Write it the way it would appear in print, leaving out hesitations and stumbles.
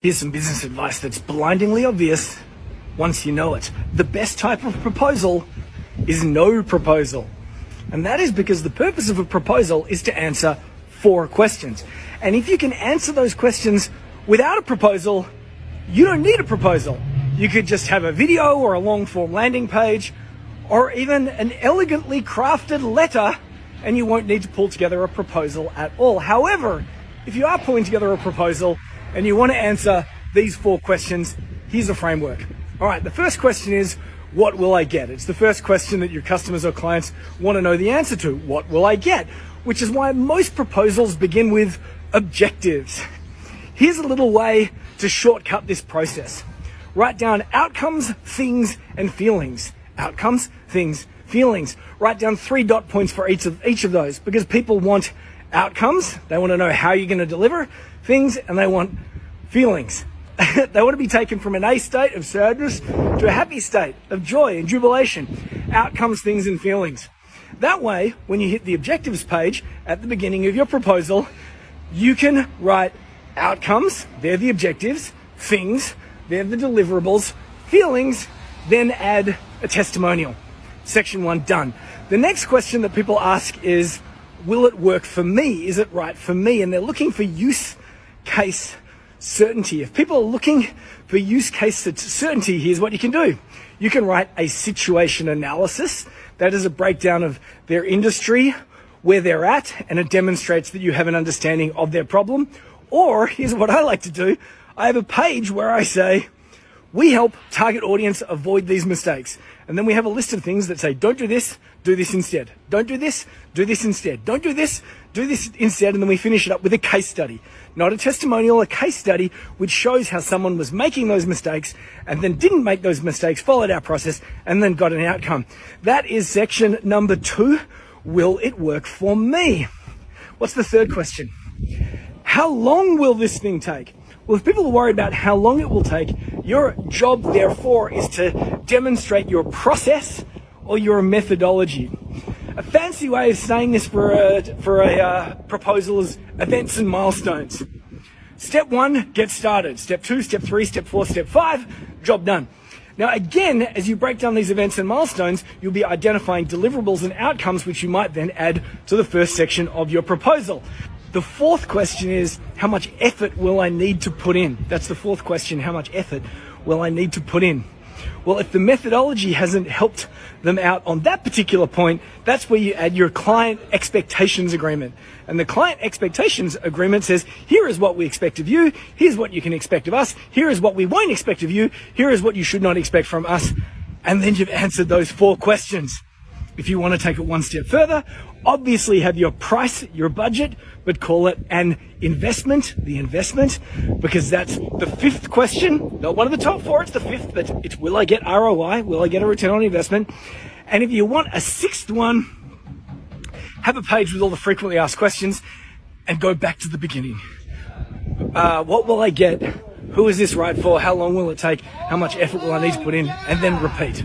Here's some business advice that's blindingly obvious once you know it. The best type of proposal is no proposal. And that is because the purpose of a proposal is to answer 4 questions. And if you can answer those questions without a proposal, you don't need a proposal. You could just have a video or a long form landing page or even an elegantly crafted letter, and you won't need to pull together a proposal at all. However, if you are pulling together a proposal and you want to answer these 4 questions, here's a framework. All right, the first question is, what will I get? It's the first question that your customers or clients want to know the answer to. What will I get? Which is why most proposals begin with objectives. Here's a little way to shortcut this process. Write down outcomes, things, and feelings. Outcomes, things, feelings. Write down 3 dot points for each of those, because people want outcomes. They want to know how you're going to deliver things, and they want feelings. They want to be taken from an A state of sadness to a happy state of joy and jubilation. Outcomes, things, and feelings. That way, when you hit the objectives page at the beginning of your proposal, you can write outcomes, they're the objectives, things, they're the deliverables, feelings, then add a testimonial. Section 1 done. The next question that people ask is, will it work for me? Is it right for me? And they're looking for use case certainty. If people are looking for use case certainty, here's what you can do. You can write a situation analysis. That is a breakdown of their industry, where they're at, and it demonstrates that you have an understanding of their problem. Or here's what I like to do. I have a page where I say, we help target audience avoid these mistakes. And then we have a list of things that say, don't do this instead. Don't do this instead. Don't do this instead. And then we finish it up with a case study. Not a testimonial, a case study, which shows how someone was making those mistakes and then didn't make those mistakes, followed our process, and then got an outcome. That is section number 2. Will it work for me? What's the third question? How long will this thing take? Well, if people are worried about how long it will take, your job, therefore, is to demonstrate your process or your methodology. A fancy way of saying this for a proposal is events and milestones. Step 1, get started. Step 2, step 3, step 4, step 5, job done. Now, again, as you break down these events and milestones, you'll be identifying deliverables and outcomes, which you might then add to the first section of your proposal. The 4th question is, how much effort will I need to put in? That's the 4th question, how much effort will I need to put in? Well, if the methodology hasn't helped them out on that particular point, that's where you add your client expectations agreement. And the client expectations agreement says, here is what we expect of you, here's what you can expect of us, here is what we won't expect of you, here is what you should not expect from us. And then you've answered those 4 questions. If you want to take it one step further, obviously have your price, your budget, but call it an investment, the investment, because that's the 5th question, not one of the top 4, it's the 5th, but it's, will I get ROI? Will I get a return on investment? And if you want a 6th one, have a page with all the frequently asked questions and go back to the beginning. What will I get? Who is this right for? How long will it take? How much effort will I need to put in? And then repeat.